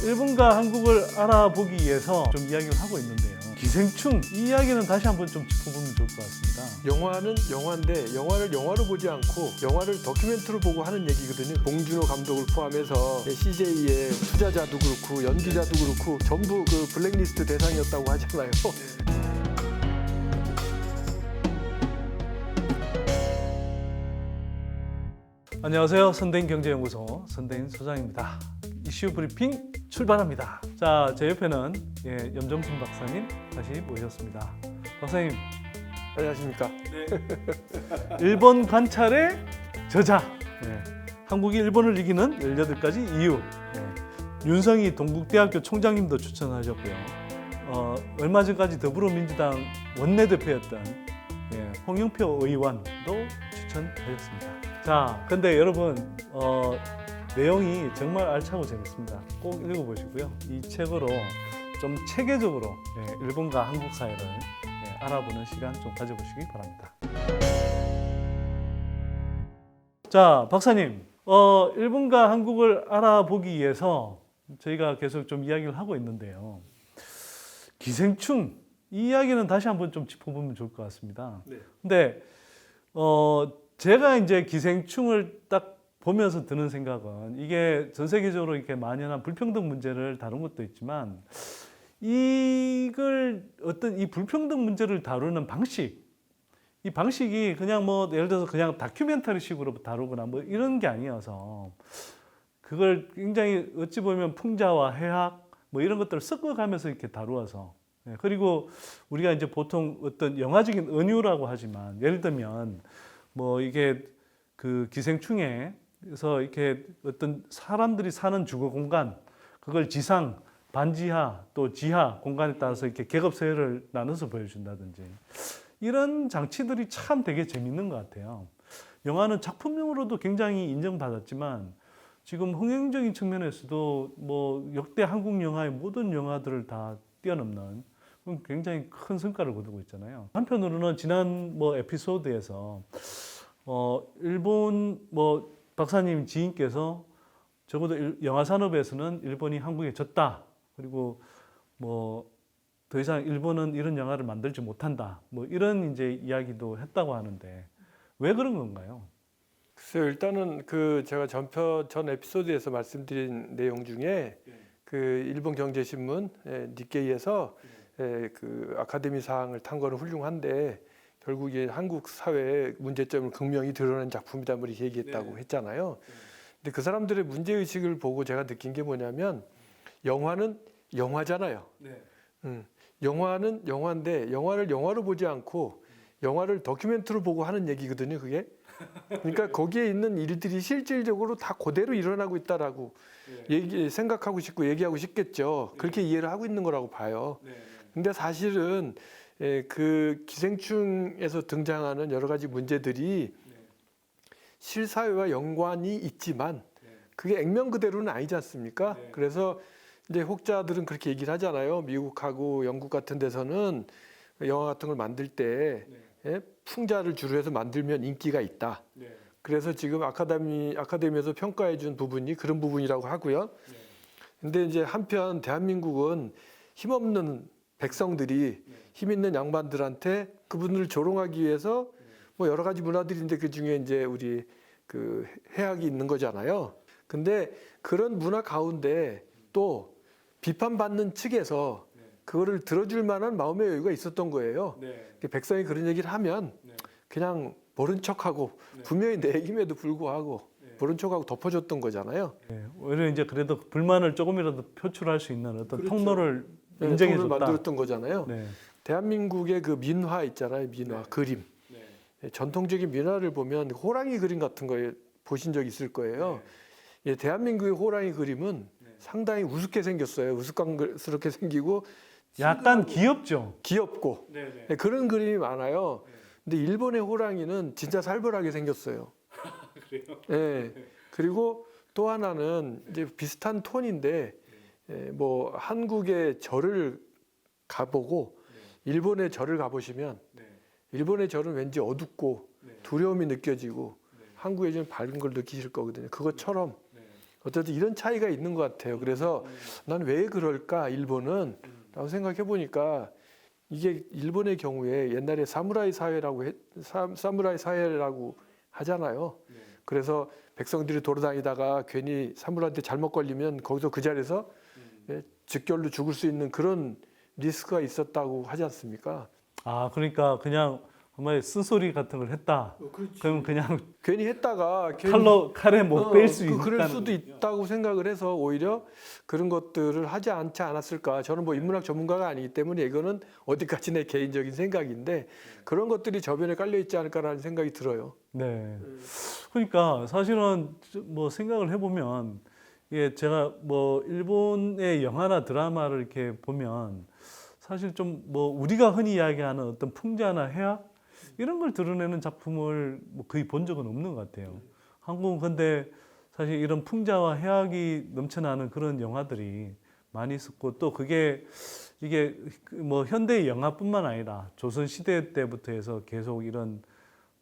일본과 한국을 알아보기 위해서 좀 이야기를 하고 있는데요. 기생충, 이 이야기는 다시 한번 좀 짚어보면 좋을 것 같습니다. 영화는 영화인데 영화를 영화로 보지 않고 영화를 다큐멘터리로 보고 하는 얘기거든요. 봉준호 감독을 포함해서 CJ의 투자자도 그렇고 연기자도 그렇고 전부 그 블랙리스트 대상이었다고 하잖아요. 안녕하세요. 선대인 경제연구소 선대인 소장입니다. 이슈 브리핑 출발합니다. 자, 제 옆에는 염정순 박사님 다시 모셨습니다. 박사님, 안녕하십니까? 일본 관찰의 저자, 한국이 일본을 이기는 18가지 이유. 윤성희 동국대학교 총장님도 추천하셨고요. 얼마 전까지 더불어민주당 원내대표였던 홍영표 의원도 추천하셨습니다. 자, 근데 여러분 내용이 정말 알차고 재밌습니다. 꼭 읽어보시고요. 이 책으로 좀 체계적으로 일본과 한국 사회를 알아보는 시간 좀 가져보시기 바랍니다. 자, 박사님, 일본과 한국을 알아보기 위해서 저희가 계속 좀 이야기를 하고 있는데요. 기생충, 이 이야기는 다시 한번 좀 짚어보면 좋을 것 같습니다. 네. 근데 제가 이제 기생충을 딱 보면서 드는 생각은 이게 전 세계적으로 이렇게 만연한 불평등 문제를 다룬 것도 있지만 이걸 어떤 이 불평등 문제를 다루는 방식, 이 방식이 그냥 뭐 예를 들어서 그냥 다큐멘터리식으로 다루거나 뭐 이런 게 아니어서 그걸 굉장히 어찌 보면 풍자와 해학 뭐 이런 것들을 섞어가면서 이렇게 다루어서 그리고 우리가 이제 보통 어떤 영화적인 은유라고 하지만 예를 들면 뭐 이게 그 기생충에서 이렇게 어떤 사람들이 사는 주거 공간 그걸 지상, 반지하 또 지하 공간에 따라서 이렇게 계급 서열을 나눠서 보여준다든지 이런 장치들이 참 되게 재밌는 것 같아요. 영화는 작품명으로도 굉장히 인정받았지만 지금 흥행적인 측면에서도 뭐 역대 한국 영화의 모든 영화들을 다 뛰어넘는 굉장히 큰 성과를 거두고 있잖아요. 한편으로는 지난 뭐 에피소드에서 일본 뭐 박사님 지인께서 적어도 영화 산업에서는 일본이 한국에 졌다. 그리고 뭐 더 이상 일본은 이런 영화를 만들지 못한다. 뭐 이런 이제 이야기도 했다고 하는데 왜 그런 건가요? 글쎄요, 일단은 그 제가 전 에피소드에서 말씀드린 내용 중에 그 일본 경제신문 니케이에서 그 아카데미 상을 탄 거는 훌륭한데 결국 이게 한국 사회의 문제점을 극명히 드러낸 작품이다 뭐 이렇게 얘기했다고 했잖아요. 근데 그 사람들의 문제 의식을 보고 제가 느낀 게 뭐냐면 영화는 영화잖아요. 영화는 영화인데 영화를 영화로 보지 않고 영화를 다큐멘터리로 보고 하는 얘기거든요. 그게. 그러니까 거기에 있는 일들이 실질적으로 다 그대로 일어나고 있다라고 생각하고 싶고 얘기하고 싶겠죠. 그렇게 이해를 하고 있는 거라고 봐요. 근데 사실은 그 기생충에서 등장하는 여러 가지 문제들이 실사회와 연관이 있지만 그게 액면 그대로는 아니지 않습니까? 그래서 이제 혹자들은 그렇게 얘기를 하잖아요. 미국하고 영국 같은 데서는 영화 같은 걸 만들 때 풍자를 주로 해서 만들면 인기가 있다. 그래서 지금 아카데미에서 평가해 준 부분이 그런 부분이라고 하고요. 근데 이제 한편 대한민국은 힘없는 백성들이 힘 있는 양반들한테 그분을 조롱하기 위해서 뭐 여러 가지 문화들인데 그 중에 이제 우리 그 해학이 있는 거잖아요. 근데 그런 문화 가운데 또 비판받는 측에서 그거를 들어줄 만한 마음의 여유가 있었던 거예요. 백성이 그런 얘기를 하면 그냥 모른 척하고 분명히 내 얘기임에도 불구하고 모른 척하고 덮어줬던 거잖아요. 오히려 이제 그래도 불만을 조금이라도 표출할 수 있는 어떤 그렇죠. 통로를 통로를 인정해줬다. 만들었던 거잖아요. 대한민국의 그 민화 있잖아요. 민화, 그림. 전통적인 민화를 보면 호랑이 그림 같은 거 보신 적 있을 거예요. 대한민국의 호랑이 그림은 상당히 우습게 생겼어요. 우스꽝스럽게 생기고 약간 귀엽죠. 귀엽고 그런 그림이 많아요. 근데 일본의 호랑이는 진짜 살벌하게 생겼어요. 그래요? 그리고 또 하나는 이제 비슷한 톤인데 뭐 한국의 절을 가보고 일본의 절을 가보시면 일본의 절은 왠지 어둡고 두려움이 느껴지고 한국의 좀 밝은 걸 느끼실 거거든요. 그것처럼 어쨌든 이런 차이가 있는 것 같아요. 그래서 난 왜 그럴까 일본은 라고 생각해 보니까 이게 일본의 경우에 옛날에 사무라이 사회라고 하잖아요. 그래서 백성들이 돌아다니다가 괜히 사무라이한테 잘못 걸리면 거기서 그 자리에서 즉결로 죽을 수 있는 그런 리스크가 있었다고 하지 않습니까? 아, 그러니까 그냥 정말 쓴소리 같은 걸 했다. 그럼 그냥 괜히 했다가 칼에 못 뺄 수 있는. 그럴 수도 있다고 생각을 해서 오히려 그런 것들을 하지 않지 않았을까. 저는 뭐 인문학 전문가가 아니기 때문에 이거는 어디까지 내 개인적인 생각인데 그런 것들이 저변에 깔려 있지 않을까라는 생각이 들어요. 네. 그러니까 사실은 뭐 생각을 해보면 이게 제가 뭐 일본의 영화나 드라마를 이렇게 보면 사실 좀 뭐 우리가 흔히 이야기하는 어떤 풍자나 해악 이런 걸 드러내는 작품을 뭐 거의 본 적은 없는 것 같아요. 한국은 근데 사실 이런 풍자와 해악이 넘쳐나는 그런 영화들이 많이 있었고 또 그게 이게 뭐 현대의 영화뿐만 아니라 조선 시대 때부터 해서 계속 이런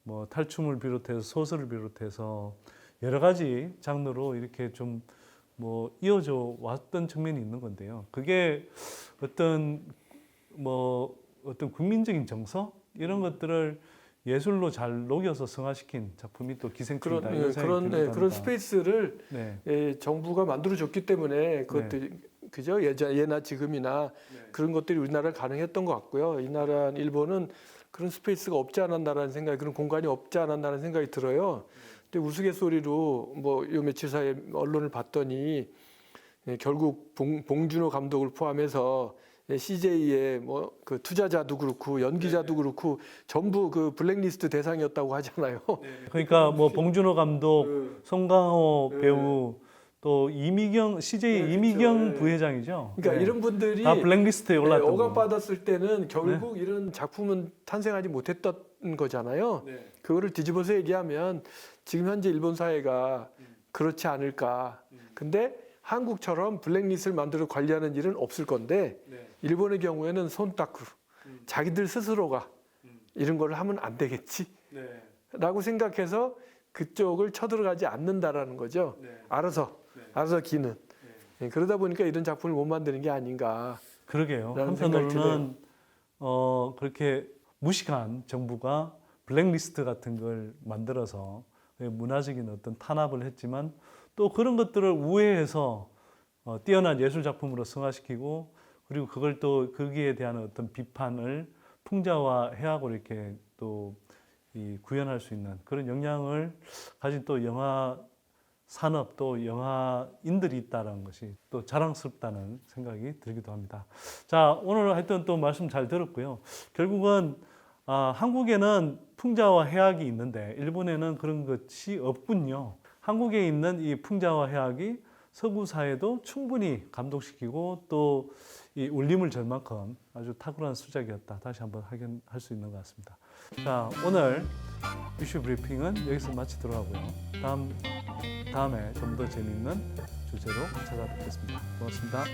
뭐 탈춤을 비롯해서 소설을 비롯해서 여러 가지 장르로 이렇게 좀 뭐 이어져 왔던 측면이 있는 건데요. 그게 어떤 뭐 어떤 국민적인 정서 이런 것들을 예술로 잘 녹여서 성화시킨 작품이 또 기생충이다. 이런 생각이 듭니다. 그런 스페이스를 네. 정부가 만들어줬기 때문에 그것들이 그죠 예나 지금이나 그런 것들이 우리나라에 가능했던 것 같고요. 이 나라 일본은 그런 스페이스가 없지 않았나라는 생각이 그런 공간이 없지 않았나라는 생각이 들어요. 근데 우스갯소리로 뭐 요 며칠 사이에 언론을 봤더니 결국 봉준호 감독을 포함해서 CJ의 뭐 그 투자자도 그렇고 연기자도 그렇고 전부 그 블랙리스트 대상이었다고 하잖아요. 그러니까 뭐 봉준호 감독, 송강호 배우 또 CJ 이미경 부회장이죠. 그러니까 이런 분들이 다 블랙리스트에 올랐던 거. 억압받았을 때는 결국 이런 작품은 탄생하지 못했던 거잖아요. 그거를 뒤집어서 얘기하면 지금 현재 일본 사회가 그렇지 않을까. 근데 한국처럼 블랙리스트를 만들어 관리하는 일은 없을 건데 일본의 경우에는 손닦고 자기들 스스로가 이런 걸 하면 안 되겠지 라고 생각해서 그쪽을 쳐들어가지 않는다라는 거죠. 알아서 기는. 그러다 보니까 이런 작품을 못 만드는 게 아닌가. 그러게요. 한편으로는 그렇게 무식한 정부가 블랙리스트 같은 걸 만들어서 문화적인 어떤 탄압을 했지만 또 그런 것들을 우회해서 뛰어난 예술 작품으로 승화시키고 그리고 그걸 또 거기에 대한 어떤 비판을 풍자와 해악으로 이렇게 또 구현할 수 있는 그런 역량을 가진 또 영화 산업 또 영화인들이 있다는 것이 또 자랑스럽다는 생각이 들기도 합니다. 자, 오늘 하여튼 또 말씀 잘 들었고요. 결국은 한국에는 풍자와 해악이 있는데 일본에는 그런 것이 없군요. 한국에 있는 이 풍자와 해악이 서구 사회도 충분히 감동시키고 또 이 울림을 줄 만큼 아주 탁월한 수작이었다. 다시 한번 확인할 수 있는 것 같습니다. 자, 오늘 이슈 브리핑은 여기서 마치도록 하고요. 다음에 좀 더 재미있는 주제로 찾아뵙겠습니다. 고맙습니다.